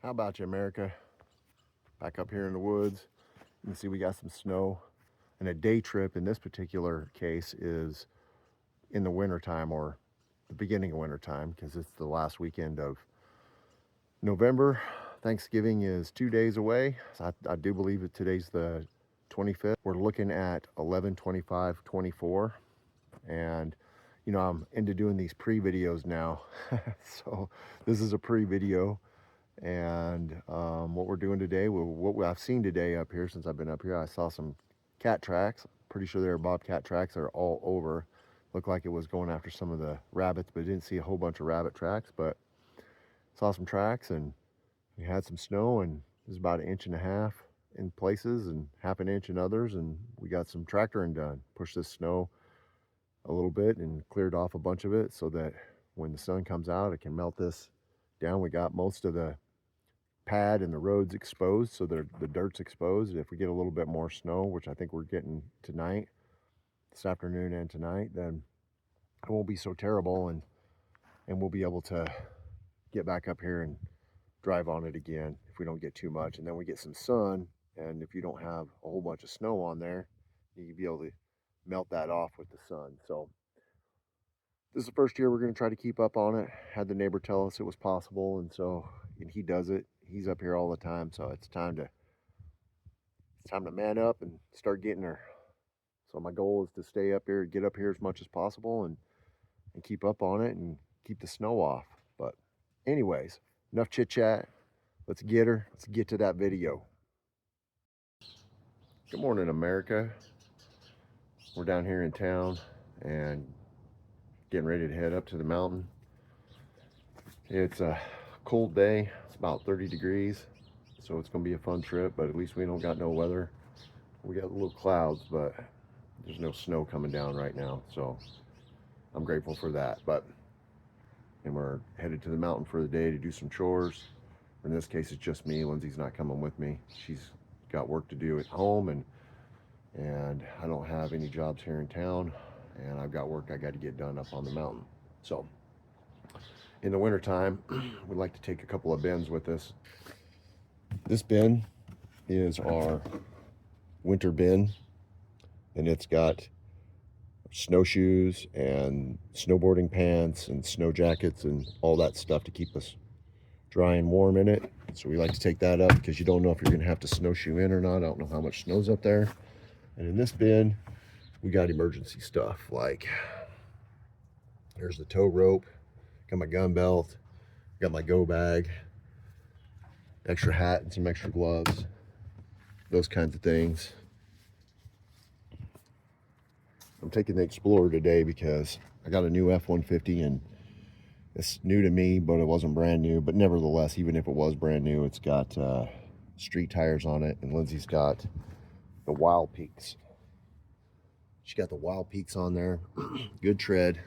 How about you, America? Back up here in the woods. You can see we got some snow. And a day trip in this particular case is in the wintertime or the beginning of wintertime because it's the last weekend of November. Thanksgiving is 2 days away. So I do believe that today's the 25th. We're looking at 11/25/24. And you know, I'm into doing these pre-videos now. So this is a pre-video. And what we're doing today, what I've seen today up here since I've been up here, I saw some cat tracks. Pretty sure they were bobcat tracks. They're all over. Looked like it was going after some of the rabbits, but didn't see a whole bunch of rabbit tracks. But saw some tracks, and we had some snow, and it was about 1.5 inches in places and 1/2 inch in others. And we got some tractoring done. Pushed this snow a little bit and cleared off a bunch of it so that when the sun comes out, it can melt this down. We got most of the pad and the roads exposed, so the dirt's exposed. If we get a little bit more snow, which I think we're getting tonight, this afternoon and tonight, then it won't be so terrible, and we'll be able to get back up here and drive on it again if we don't get too much. And then we get some sun, and if you don't have a whole bunch of snow on there, you can be able to melt that off with the sun. So this is the first year we're going to try to keep up on it. Had the neighbor tell us it was possible, and he does it. He's up here all the time, so it's time to man up and start getting her. So my goal is to stay up here, get up here as much as possible, and keep up on it and keep the snow off. But anyways, enough chit chat. Let's get her. Let's get to that video. Good morning, America. We're down here in town and getting ready to head up to the mountain. It's a cold day. It's about 30 degrees. So it's going to be a fun trip, but at least we don't got no weather. We got little clouds, but there's no snow coming down right now. So I'm grateful for that. And we're headed to the mountain for the day to do some chores. In this case, it's just me. Lindsay's not coming with me. She's got work to do at home, and I don't have any jobs here in town, and I've got work I got to get done up on the mountain. So in the wintertime, we like to take a couple of bins with us. This bin is our winter bin, and it's got snowshoes and snowboarding pants and snow jackets and all that stuff to keep us dry and warm in it. So we like to take that up because you don't know if you're going to have to snowshoe in or not. I don't know how much snow's up there. And in this bin, we got emergency stuff, like there's the tow rope, got my gun belt, got my go bag, extra hat and some extra gloves, those kinds of things. I'm taking the Explorer today because I got a new F-150, and it's new to me, but it wasn't brand new. But nevertheless, even if it was brand new, it's got street tires on it, and Lindsay's got the Wild Peaks. She got the Wild Peaks on there. Good tread.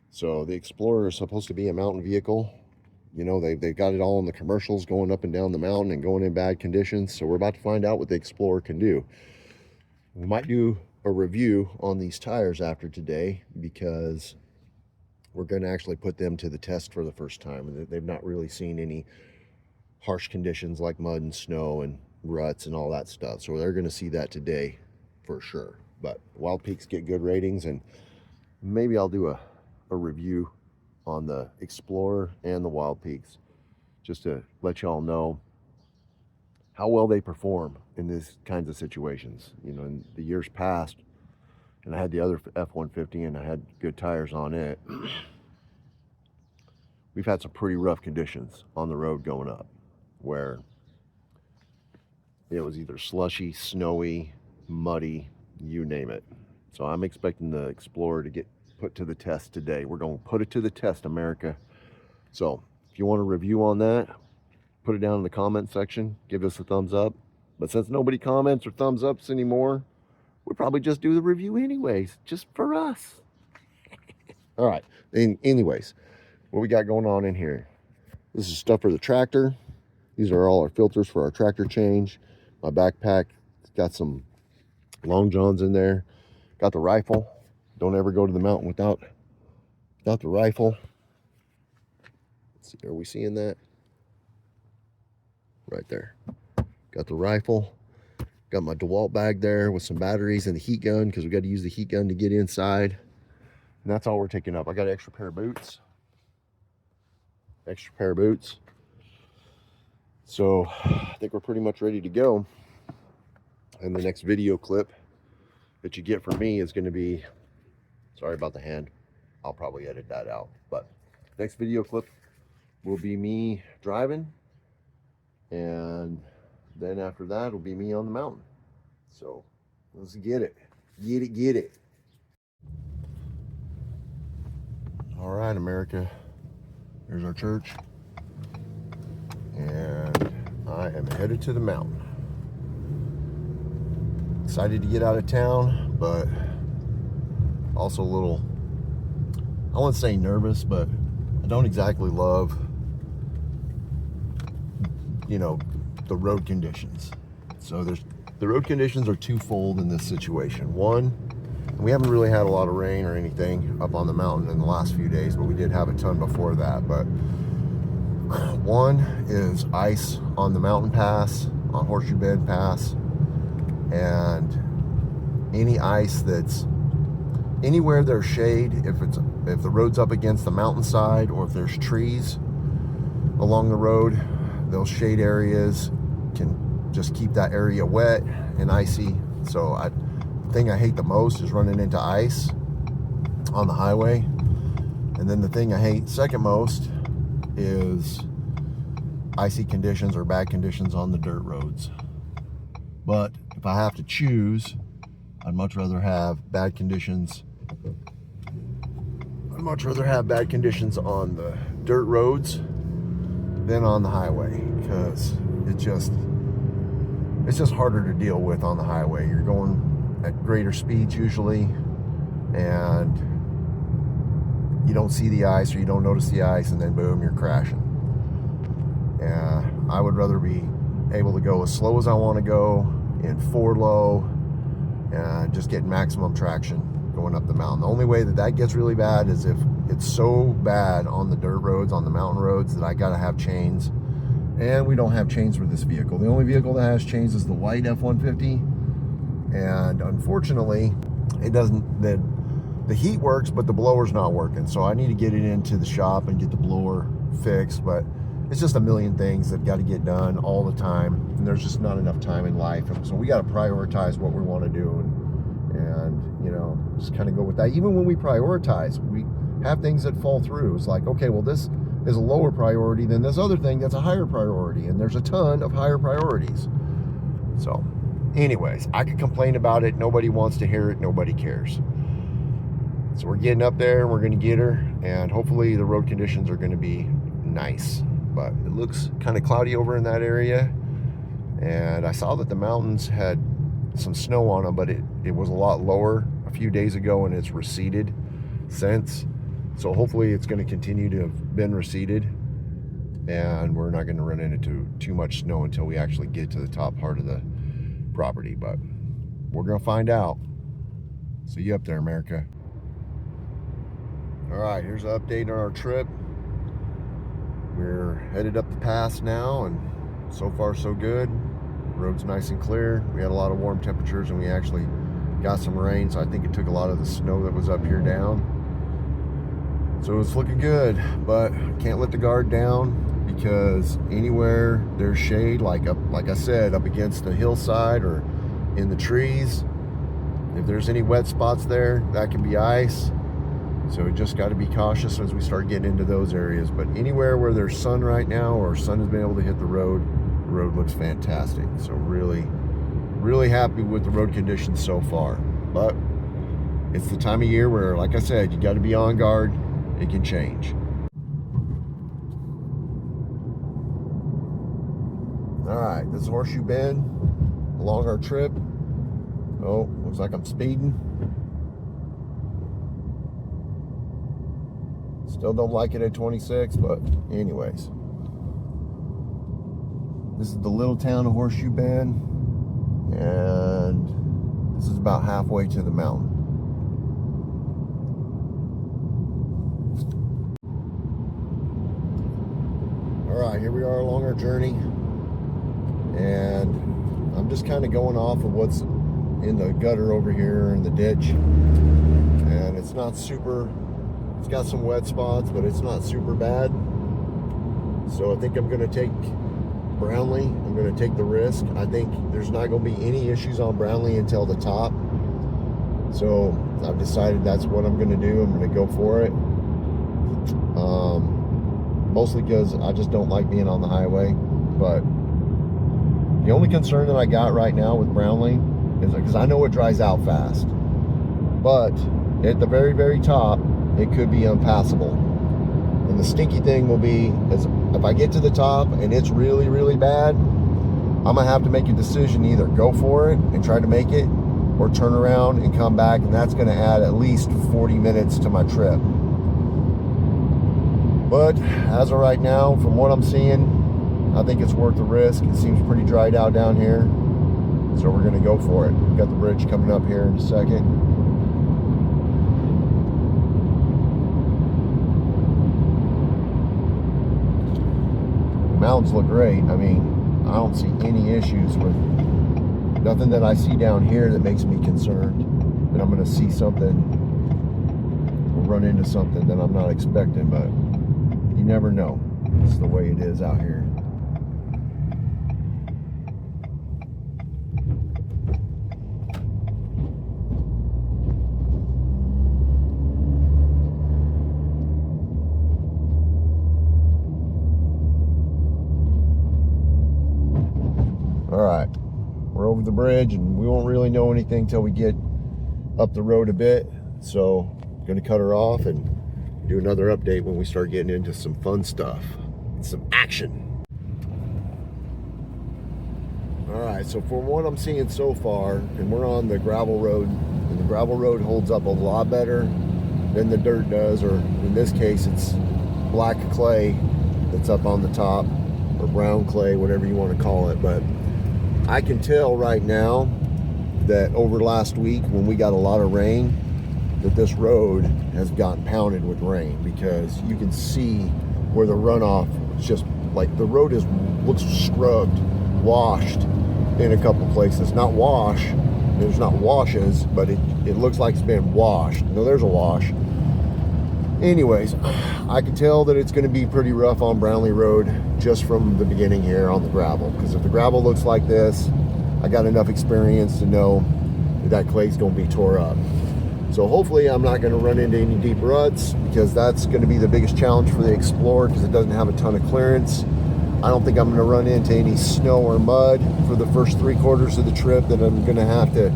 So the Explorer is supposed to be a mountain vehicle. You know, they've got it all in the commercials, going up and down the mountain and going in bad conditions. So we're about to find out what the Explorer can do. We might do a review on these tires after today, because we're going to actually put them to the test for the first time. They've not really seen any harsh conditions like mud and snow and ruts and all that stuff. So they're going to see that today for sure. But Wild Peaks get good ratings, and maybe I'll do a review on the Explorer and the Wild Peaks just to let y'all know how well they perform in these kinds of situations. You know, in the years past, and I had the other F-150 and I had good tires on it, we've had some pretty rough conditions on the road going up, where it was either slushy, snowy, muddy, you name it. So I'm expecting the Explorer to get put to the test today. We're going to put it to the test, America. So if you want a review on that, put it down in the comment section. Give us a thumbs up. But since nobody comments or thumbs ups anymore, we'll probably just do the review anyways, just for us. All right. Anyways, what we got going on in here? This is stuff for the tractor. These are all our filters for our tractor change. My backpack, it's got some long johns in there. Got the rifle. Don't ever go to the mountain without the rifle. Let's see, are we seeing that? right there. Got the rifle. Got my DeWalt bag there with some batteries and the heat gun, because we got to use the heat gun to get inside. And that's all we're taking up. I got an extra pair of boots. So I think we're pretty much ready to go. And the next video clip that you get from me is going to be, sorry about the hand, I'll probably edit that out, but next video clip will be me driving, and then after that will be me on the mountain. So let's get it. All right, America, here's our church, and I am headed to the mountain. Excited to get out of town, but also a little, I wouldn't say nervous, but I don't exactly love, you know, the road conditions. So the road conditions are twofold in this situation. One, we haven't really had a lot of rain or anything up on the mountain in the last few days, but we did have a ton before that. But one is ice on the mountain pass, on Horseshoe Bend Pass, and any ice that's anywhere there's shade, if the road's up against the mountainside, or if there's trees along the road, those shade areas can just keep that area wet and icy. So the thing I hate the most is running into ice on the highway. And then the thing I hate second most is icy conditions or bad conditions on the dirt roads. But if I have to choose, I'd much rather have bad conditions. I'd much rather have bad conditions on the dirt roads than on the highway, because it's just harder to deal with on the highway. You're going at greater speeds usually, and you don't see the ice, or you don't notice the ice, and then boom, you're crashing. And I would rather be able to go as slow as I want to go in 4-low and just get maximum traction going up the mountain. The only way that gets really bad is if it's so bad on the dirt roads, on the mountain roads, that I gotta have chains, and we don't have chains for this vehicle. The only vehicle that has chains is the white F-150, and unfortunately it doesn't, the heat works, but the blower's not working. So I need to get it into the shop and get the blower fixed. But it's just a million things that got to get done all the time, and there's just not enough time in life. And so we got to prioritize what we want to do, and you know, just kind of go with that. Even when we prioritize, we have things that fall through. It's like, okay, well, this is a lower priority than this other thing that's a higher priority, and there's a ton of higher priorities. So anyways, I could complain about it. Nobody wants to hear it. Nobody cares. So we're getting up there, and we're going to get her, and hopefully the road conditions are going to be nice. But it looks kind of cloudy over in that area, and I saw that the mountains had some snow on them, but it was a lot lower a few days ago, and it's receded since. So hopefully it's going to continue to have been receded, and we're not going to run into too much snow until we actually get to the top part of the property. But we're going to find out. See you up there, America. All right, here's an update on our trip. We're headed up the pass now, and so far so good. The road's nice and clear. We had a lot of warm temperatures, and we actually got some rain, so I think it took a lot of the snow that was up here down. So it's looking good, but can't let the guard down, because anywhere there's shade, like I said, up against the hillside or in the trees, if there's any wet spots there, that can be ice. So we just got to be cautious as we start getting into those areas. But anywhere where there's sun right now, or sun has been able to hit the road looks fantastic. So really, really happy with the road conditions so far. But it's the time of year where, like I said, you got to be on guard. It can change. All right, this is Horseshoe Bend along our trip. Oh, looks like I'm speeding. Still don't like it at 26, but anyways. This is the little town of Horseshoe Bend, and this is about halfway to the mountain. All right, here we are along our journey. and I'm just kind of going off of what's in the gutter over here in the ditch, and it's not super, it's got some wet spots, but it's not super bad. So I think I'm going to take Brownlee. I'm going to take the risk. I think there's not going to be any issues on Brownlee until the top. So I've decided that's what I'm going to do. I'm going to go for it. Mostly because I just don't like being on the highway. But the only concern that I got right now with Brownlee is because I know it dries out fast. But at the very, very top, it could be unpassable. And the stinky thing will be is if I get to the top and it's really, really bad, I'm going to have to make a decision, either go for it and try to make it, or turn around and come back, and that's going to add at least 40 minutes to my trip. But as of right now, from what I'm seeing, I think it's worth the risk. It seems pretty dried out down here, so we're going to go for it. We've got the bridge coming up here in a second. The mountains look great. I mean, I don't see any issues with nothing that I see down here that makes me concerned that I'm going to see something or run into something that I'm not expecting, but you never know. It's the way it is out here. All right, we're over the bridge, and we won't really know anything till we get up the road a bit. So I'm going to cut her off and do another update when we start getting into some fun stuff, some action. All right, so from what I'm seeing so far, and we're on the gravel road, and the gravel road holds up a lot better than the dirt does, or in this case, it's black clay that's up on the top, or brown clay, whatever you want to call it. But I can tell right now that over last week, when we got a lot of rain, that this road has gotten pounded with rain, because you can see where the runoff is just like the road looks scrubbed, washed in a couple places. Not wash, there's not washes, but it looks like it's been washed. No, there's a wash. Anyways, I can tell that it's going to be pretty rough on Brownlee Road just from the beginning here on the gravel, because if the gravel looks like this, I got enough experience to know that clay's going to be tore up. So hopefully I'm not going to run into any deep ruts, because that's going to be the biggest challenge for the Explorer, because it doesn't have a ton of clearance. I don't think I'm going to run into any snow or mud for the first 3/4 of the trip that I'm going to have to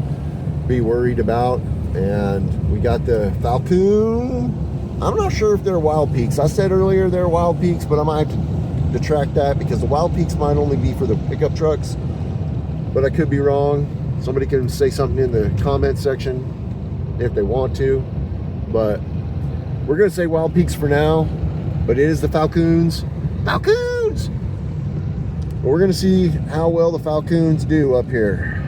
be worried about. And we got the Falcon. I'm not sure if they're Wild Peaks. I said earlier they're Wild Peaks, but I might have to detract that, because the Wild Peaks might only be for the pickup trucks, but I could be wrong. Somebody can say something in the comment section if they want to, but we're gonna say Wild Peaks for now. But it is the Falcons. But we're gonna see how well the Falcons do up here.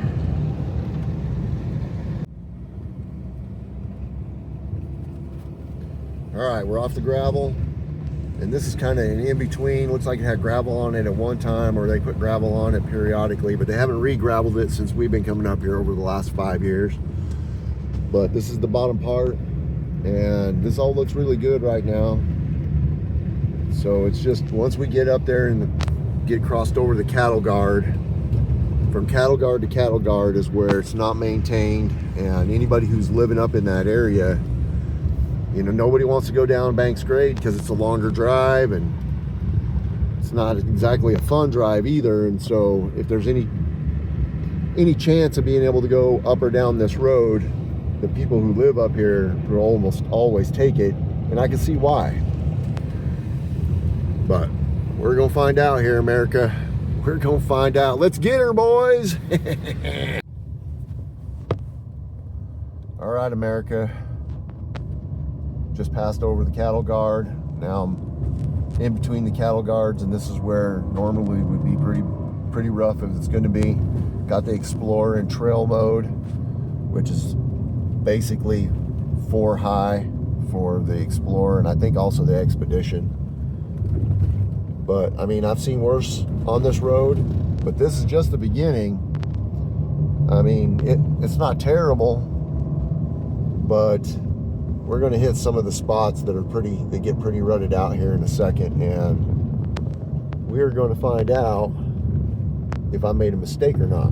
All right, we're off the gravel, and this is kind of an in-between. Looks like it had gravel on it at one time, or they put gravel on it periodically, but they haven't re-graveled it since we've been coming up here over the last 5 years. But this is the bottom part, and this all looks really good right now. So it's just once we get up there and get crossed over the cattle guard, from cattle guard to cattle guard is where it's not maintained, and anybody who's living up in that area, you know, nobody wants to go down Banks Grade because it's a longer drive, and it's not exactly a fun drive either. And so if there's any chance of being able to go up or down this road, the people who live up here will almost always take it, and I can see why. But we're gonna find out here, America. We're gonna find out. Let's get her, boys. All right, America. Just passed over the cattle guard. Now I'm in between the cattle guards, and this is where normally would be pretty rough if it's going to be. Got the Explorer in trail mode, which is basically 4 high for the Explorer, and I think also the Expedition. But I mean, I've seen worse on this road, But this is just the beginning. I mean, it's not terrible, but we're going to hit some of the spots that get pretty rutted out here in a second, and we're going to find out if I made a mistake or not.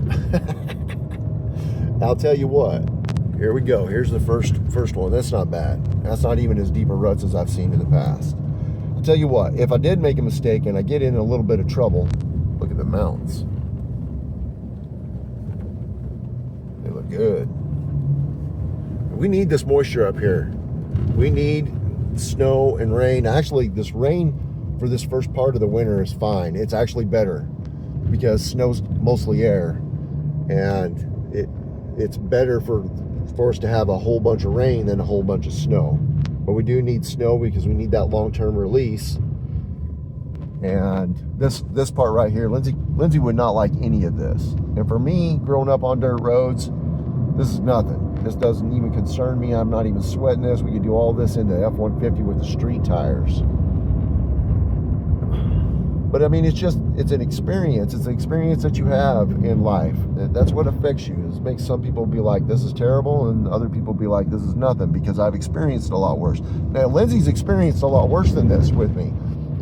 I'll tell you what. Here we go. Here's the first one. That's not bad. That's not even as deep a ruts as I've seen in the past. I'll tell you what. If I did make a mistake and I get in a little bit of trouble, look at the mountains. They look good. We need this moisture up here. We need snow and rain. Actually, this rain for this first part of the winter is fine. It's actually better because snow's mostly air, and it's better for us to have a whole bunch of rain than a whole bunch of snow. But we do need snow because we need that long-term release. And this part right here, Lindsay would not like any of this. And for me, growing up on dirt roads, this is nothing. This doesn't even concern me. I'm not even sweating this. We could do all this in the F-150 with the street tires. But I mean, it's an experience. It's an experience that you have in life. That's what affects you. It makes some people be like, this is terrible, and other people be like, this is nothing, because I've experienced a lot worse. Now, Lindsay's experienced a lot worse than this with me.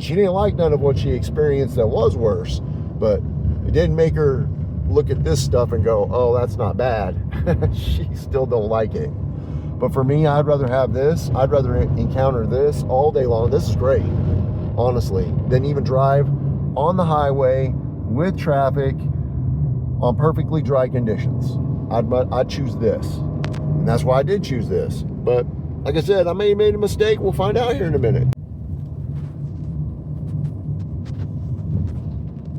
She didn't like none of what she experienced that was worse, but it didn't make her look at this stuff and go, oh, that's not bad. She still don't like it. But for me, I'd rather have this. I'd rather encounter this all day long. This is great, honestly, than even drive on the highway with traffic on perfectly dry conditions. I'd choose this. And that's why I did choose this. But like I said, I may have made a mistake. We'll find out here in a minute.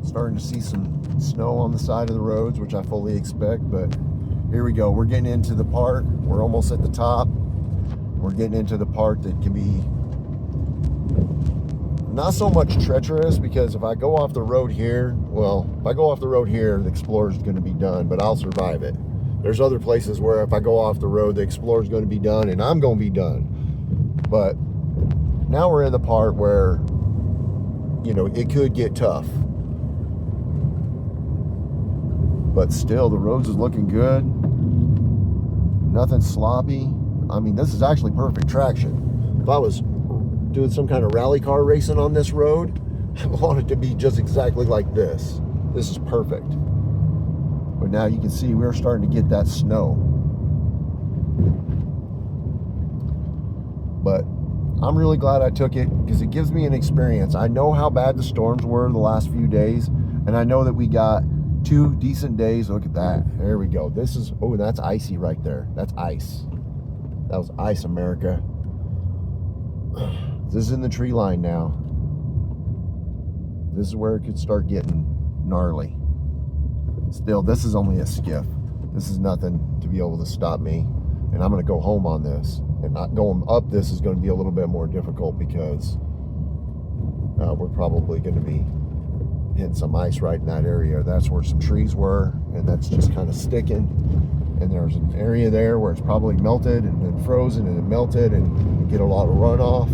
Starting to see some snow on the side of the roads, which I fully expect, but here we go. We're getting into the part. We're almost at the top. We're getting into the part that can be not so much treacherous, because if I go off the road here, the Explorer's going to be done, but I'll survive it. There's other places where if I go off the road, the Explorer's going to be done and I'm going to be done. But now we're in the part where, it could get tough. But still, the roads is looking good. Nothing sloppy. I mean, this is actually perfect traction. If I was doing some kind of rally car racing on this road, I want it to be just exactly like this. This is perfect. But now you can see we're starting to get that snow. But I'm really glad I took it, because it gives me an experience. I know how bad the storms were the last few days, and I know that we got 2 decent days. Look at that. There we go. That's icy right there. That's ice. That was ice, America. This is in the tree line now. This is where it could start getting gnarly. Still, this is only a skiff. This is nothing to be able to stop me. And I'm going to go home on this. And not going up this is going to be a little bit more difficult, because we're probably going to be hitting some ice right in that area. That's where some trees were, and that's just kind of sticking. And there's an area there where it's probably melted and then frozen and then melted, and you get a lot of runoff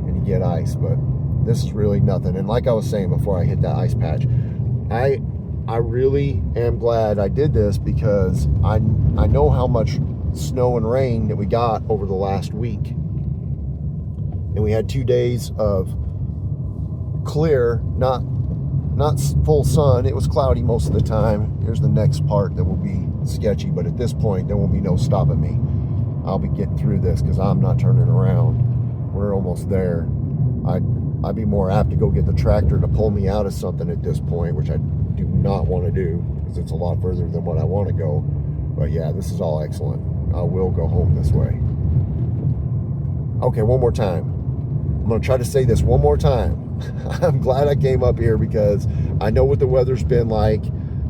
and you get ice. But this is really nothing. And like I was saying before I hit that ice patch, I really am glad I did this, because I know how much snow and rain that we got over the last week. And we had 2 days of clear, not full sun. It was cloudy most of the time. Here's the next part that will be sketchy, but at this point there won't be no stopping me. I'll be getting through this, because I'm not turning around. We're almost there. I'd be more apt to go get the tractor to pull me out of something at this point, which I do not want to do, because it's a lot further than what I want to go. But yeah, this is all excellent. I will go home this way. Okay, one more time. I'm going to try to say this one more time. I'm glad I came up here, because I know what the weather's been like,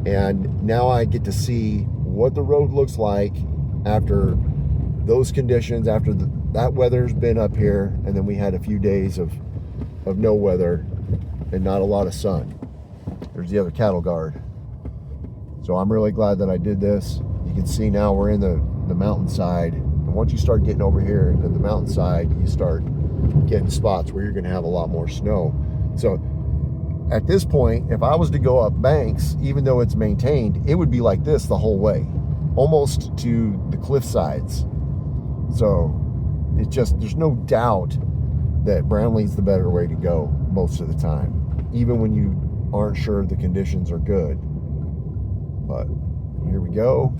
and now I get to see what the road looks like after those conditions, after that weather's been up here, and then we had a few days of no weather and not a lot of sun. There's the other cattle guard. So I'm really glad that I did this. You can see now we're in the mountainside, and once you start getting over here into the mountainside, you start getting spots where you're going to have a lot more snow. So at this point, if I was to go up banks, even though it's maintained, it would be like this the whole way, almost to the cliff sides. So it's just, there's no doubt that Brownlee's the better way to go most of the time, even when you aren't sure the conditions are good. But here we go.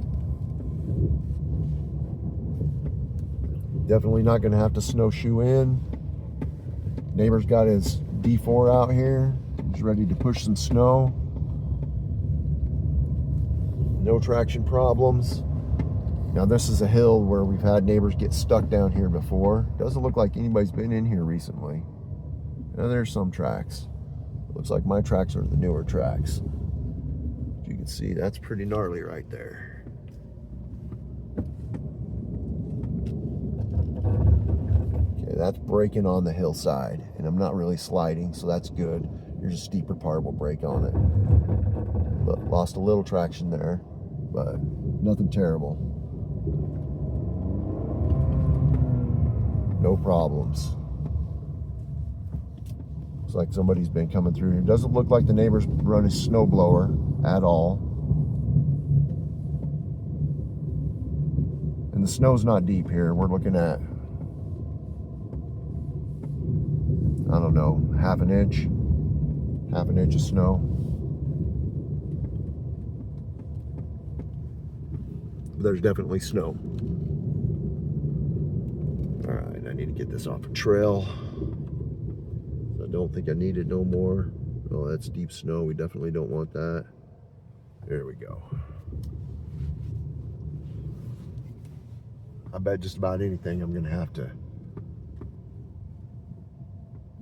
Definitely not going to have to snowshoe in. Neighbor's got his D4 out here. He's ready to push some snow. No traction problems. Now this is a hill where we've had neighbors get stuck down here before. Doesn't look like anybody's been in here recently. Now there's some tracks. Looks like my tracks are the newer tracks. As you can see, that's pretty gnarly right there. Okay, that's braking on the hillside, and I'm not really sliding, so that's good. Here's a steeper part, we'll brake on it. But lost a little traction there, but nothing terrible. No problems. Looks like somebody's been coming through here. Doesn't look like the neighbor's run his snow blower at all. And the snow's not deep here. We're looking at, I don't know, half an inch of snow. But there's definitely snow. All right, I need to get this off a trail. I don't think I need it no more. Oh, that's deep snow. We definitely don't want that. There we go. I bet just about anything I'm gonna have to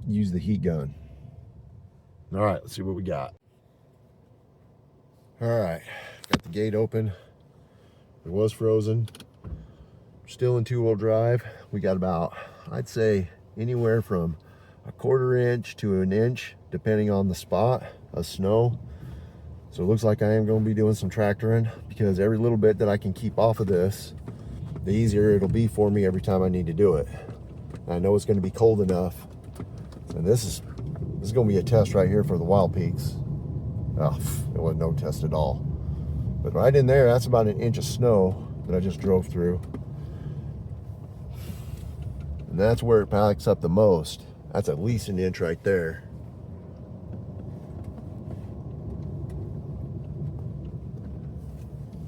use the heat gun. All right, let's see what we got. All right, got the gate open. It was frozen. Still in 2-wheel drive. We got about, I'd say, anywhere from a 1/4 inch to an inch, depending on the spot, of snow. So it looks like I am going to be doing some tractoring, because every little bit that I can keep off of this, the easier it'll be for me every time I need to do it. And I know it's going to be cold enough. And this is going to be a test right here for the Wild Peaks. Oh, it wasn't no test at all. But right in there, that's about an inch of snow that I just drove through. And that's where it packs up the most. That's at least an inch right there.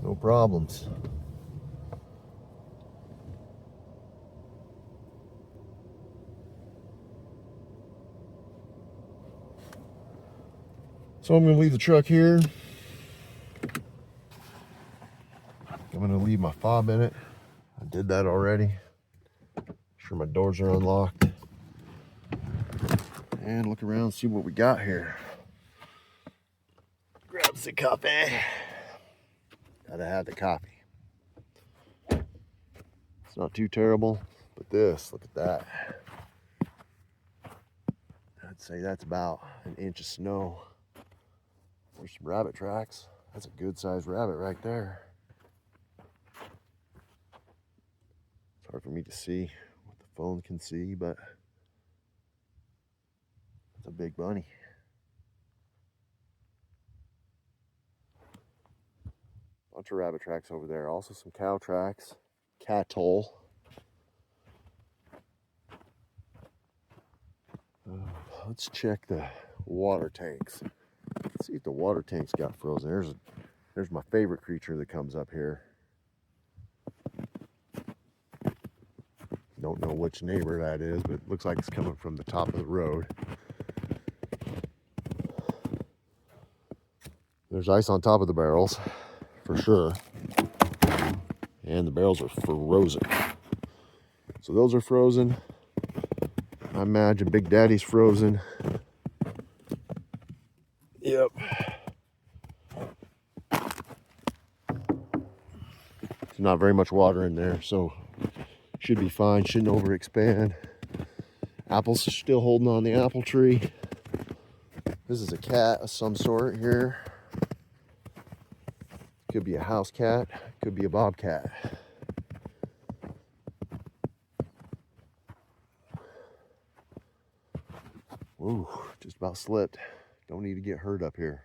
No problems. So I'm going to leave the truck here. I'm going to leave my fob in it. I did that already. Sure my doors are unlocked. And look around and see what we got here. Grab some coffee. Gotta have the coffee. It's not too terrible, but this, look at that. I'd say that's about an inch of snow. There's some rabbit tracks. That's a good sized rabbit right there. It's hard for me to see what the phone can see, but it's a big bunny. Bunch of rabbit tracks over there. Also some cow tracks. Cattle. Let's check the water tanks. Let's see if the water tanks got frozen. There's my favorite creature that comes up here. Don't know which neighbor that is, but it looks like it's coming from the top of the road. There's ice on top of the barrels, for sure. And the barrels are frozen. So those are frozen. I imagine Big Daddy's frozen. Yep. There's not very much water in there, so should be fine, shouldn't overexpand. Apples are still holding on the apple tree. This is a cat of some sort here. Could be a house cat, could be a bobcat. Ooh, just about slipped. Don't need to get hurt up here.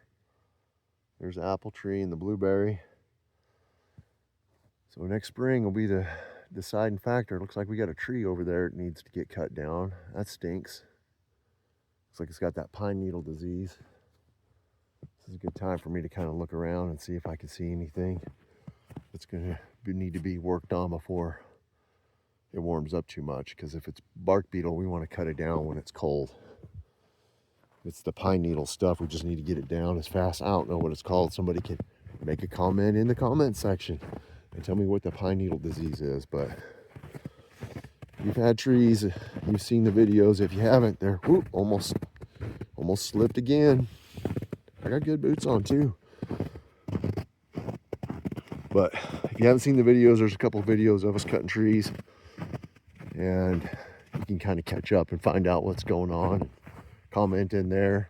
There's the apple tree and the blueberry. So next spring will be the deciding factor. It looks like we got a tree over there that needs to get cut down. That stinks. Looks like it's got that pine needle disease. This is a good time for me to kind of look around and see if I can see anything that's going to need to be worked on before it warms up too much. Because if it's bark beetle, we want to cut it down when it's cold. If it's the pine needle stuff, we just need to get it down as fast. I don't know what it's called. Somebody can make a comment in the comment section and tell me what the pine needle disease is. But you've had trees, you've seen the videos. If you haven't, they're whoop, almost slipped again. I got good boots on too. But if you haven't seen the videos, there's a couple of videos of us cutting trees, and you can kind of catch up and find out what's going on. Comment in there.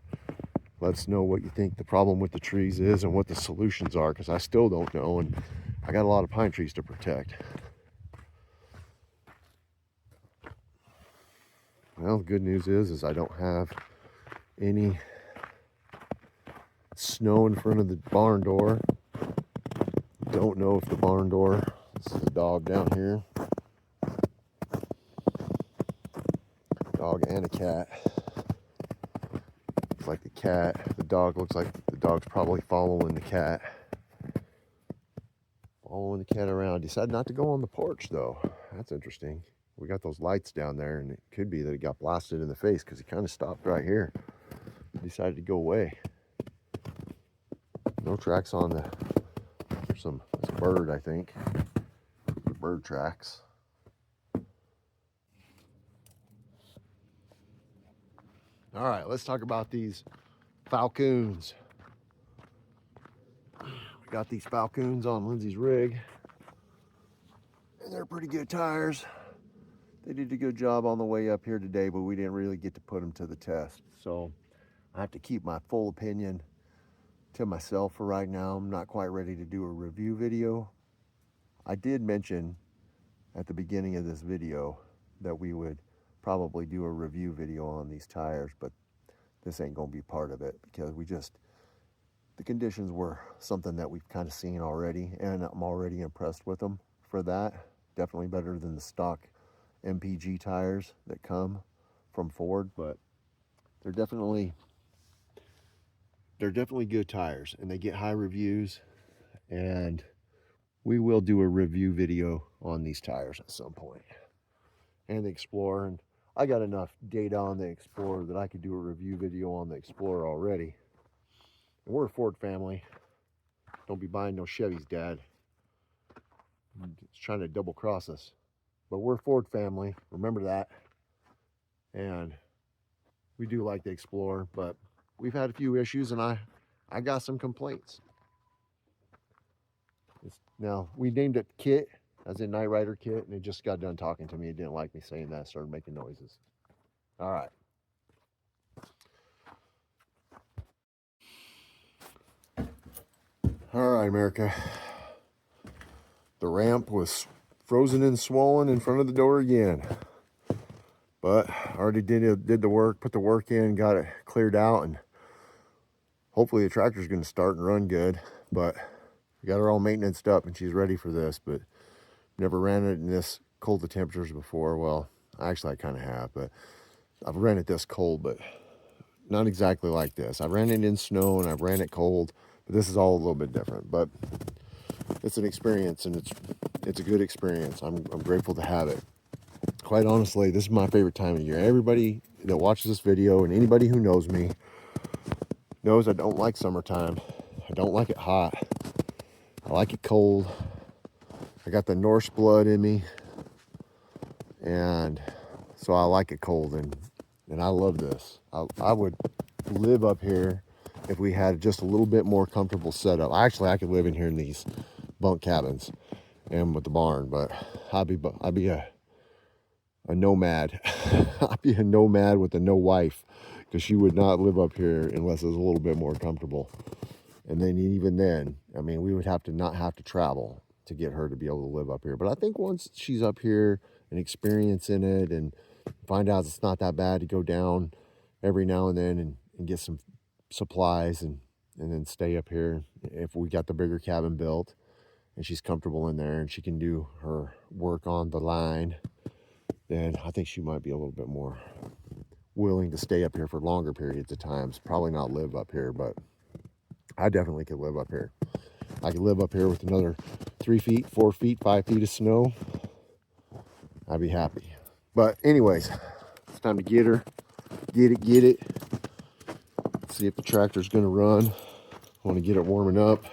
Let us know what you think the problem with the trees is and what the solutions are, because I still don't know, and I got a lot of pine trees to protect. Well, the good news is I don't have any snow in front of the barn door. Don't know if the barn door, this is a dog down here. Dog and a cat. Looks like the dog looks like the dog's probably following the cat. Following the cat around. Decided not to go on the porch though. That's interesting. We got those lights down there, and it could be that he got blasted in the face because he kind of stopped right here. Decided to go away. No tracks on the, there's some, it's a bird, I think. Bird tracks. All right, let's talk about these Falcoons. We got these Falcoons on Lindsay's rig, and they're pretty good tires. They did a good job on the way up here today, but we didn't really get to put them to the test. So I have to keep my full opinion to myself for right now. I'm not quite ready to do a review video. I did mention at the beginning of this video that we would probably do a review video on these tires, but this ain't gonna be part of it because the conditions were something that we've kind of seen already, and I'm already impressed with them for that. Definitely better than the stock MPG tires that come from Ford, but they're definitely good tires, and they get high reviews, and we will do a review video on these tires at some point. And the Explorer, and I got enough data on the Explorer that I could do a review video on the Explorer already. And we're a Ford family. Don't be buying no Chevys, Dad. It's trying to double cross us. But we're a Ford family, remember that. And we do like the Explorer, but we've had a few issues, and I got some complaints. Now, we named it Kit, as in Knight Rider Kit, and it just got done talking to me. It didn't like me saying that, started making noises. All right. All right, America. The ramp was frozen and swollen in front of the door again. But I already did the work, put the work in, got it cleared out, and hopefully the tractor's going to start and run good. But we got her all maintenanced up, and she's ready for this. But never ran it in this cold of temperatures before. Well, actually I kind of have, but I've ran it this cold, but not exactly like this. I ran it in snow and I've ran it cold, but this is all a little bit different. But it's an experience, and it's a good experience. I'm grateful to have it. Quite honestly, this is my favorite time of year. Everybody that watches this video and anybody who knows me knows I don't like summertime. I don't like it hot. I like it cold. I got the Norse blood in me, and so I like it cold, and I love this. I would live up here if we had just a little bit more comfortable setup. Actually, I could live in here in these bunk cabins and with the barn, but I'd be a nomad. I'd be a nomad with a no wife, because she would not live up here unless it was a little bit more comfortable. And then even then, I mean, we would have to not have to travel to get her to be able to live up here. But I think once she's up here and experiencing it and find out it's not that bad to go down every now and then and get some supplies and then stay up here. If we got the bigger cabin built and she's comfortable in there and she can do her work on the line, then I think she might be a little bit more willing to stay up here for longer periods of times. Probably not live up here, but I definitely could live up here. I could live up here with another 3 feet, 4 feet, 5 feet of snow. I'd be happy. But anyways, it's time to get her. Get it. See if the tractor's gonna run. I want to get it warming up.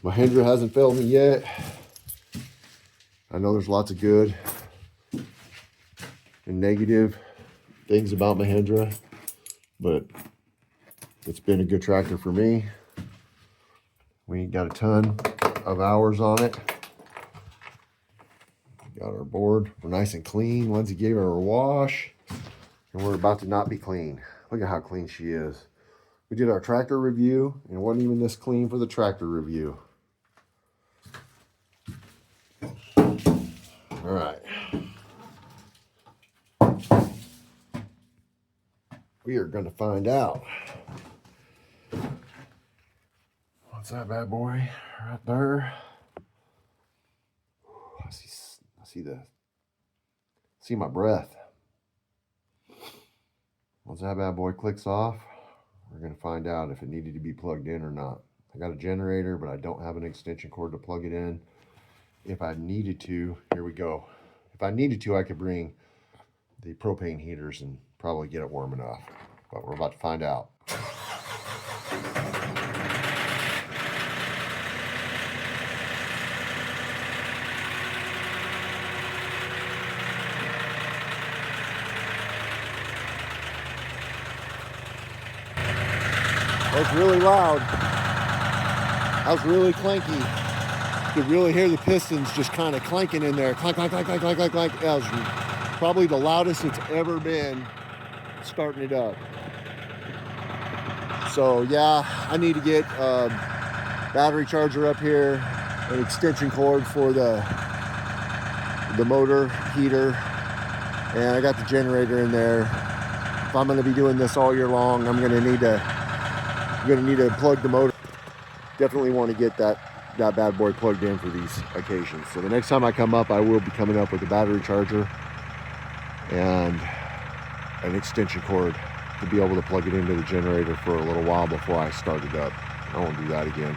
Mahindra hasn't failed me yet. I know there's lots of good and negative things about Mahindra, but it's been a good tractor for me. We got a ton of hours on it. Got our board. We're nice and clean. Lindsay gave her a wash, and we're about to not be clean. Look at how clean she is. We did our tractor review, and it wasn't even this clean for the tractor review. All right. We are going to find out. What's that bad boy right there? I see my breath. Once that bad boy clicks off, we're going to find out if it needed to be plugged in or not. I got a generator, but I don't have an extension cord to plug it in. If I needed to, here we go. If I needed to, I could bring the propane heaters and probably get it warm enough. But we're about to find out. That was really loud. That was really clanky. You could really hear the pistons just kind of clanking in there. Clank, clank, clank, clank, clank, clank, clank. That was probably the loudest it's ever been starting it up. So yeah, I need to get a battery charger up here, an extension cord for the motor heater, and I got the generator in there. If I'm going to be doing this all year long, I'm going to need to plug the motor. Definitely want to get that bad boy plugged in for these occasions. So the next time I come up, I will be coming up with a battery charger and an extension cord to be able to plug it into the generator for a little while before I start it up. I won't do that again.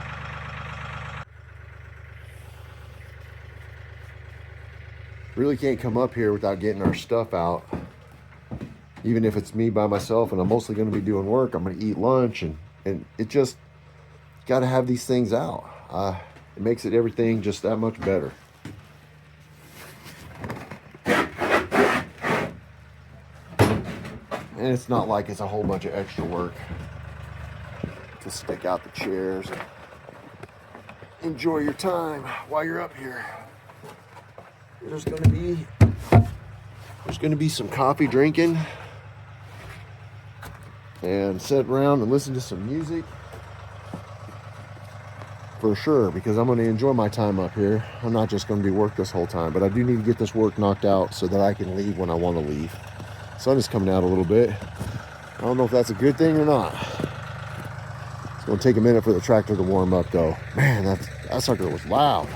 Really can't come up here without getting our stuff out. Even if it's me by myself and I'm mostly going to be doing work, I'm going to eat lunch, and it just got to have these things out. It makes everything just that much better. And it's not like it's a whole bunch of extra work to stick out the chairs and enjoy your time while you're up here. There's going to be some coffee drinking and sit around and listen to some music for sure, because I'm going to enjoy my time up here. I'm not just going to be work this whole time, but I do need to get this work knocked out so that I can leave when I want to leave. Sun is coming out a little bit. I don't know if that's a good thing or not. It's going to take a minute for the tractor to warm up though. Man, that sucker was loud.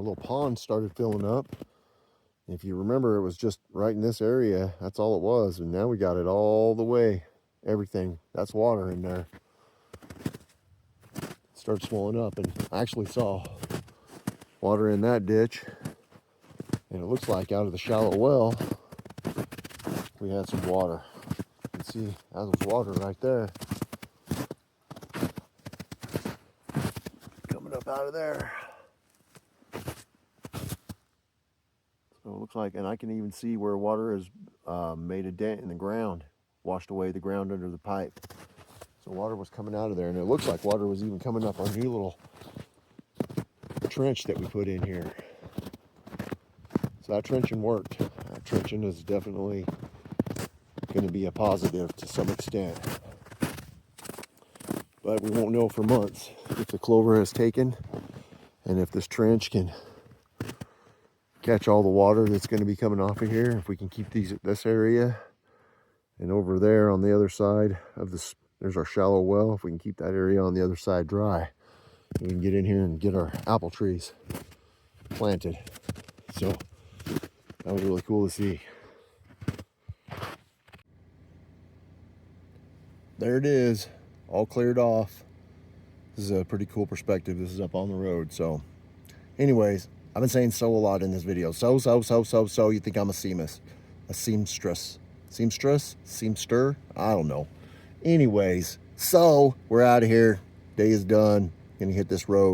little pond started filling up. If you remember, it was just right in this area. That's all it was. And now we got it all the way. Everything. That's water in there. Started swelling up, and I actually saw water in that ditch. And it looks like out of the shallow well, we had some water. You can see that was water right there. Coming up out of there. So it looks like, and I can even see where water has made a dent in the ground, washed away the ground under the pipe. So water was coming out of there, and it looks like water was even coming up our new little trench that we put in here. So that trenching worked. That trenching is definitely going to be a positive to some extent. But we won't know for months if the clover has taken and if this trench can catch all the water that's going to be coming off of here. If we can keep this area, and over there on the other side of this, there's our shallow well. If we can keep that area on the other side dry, we can get in here and get our apple trees planted. So that was really cool to see. There it is, all cleared off. This is a pretty cool perspective. This is up on the road. So anyways, I've been saying so a lot in this video. So. You think I'm a seamstress? Seamster? I don't know. Anyways, so we're out of here. Day is done. Gonna hit this road.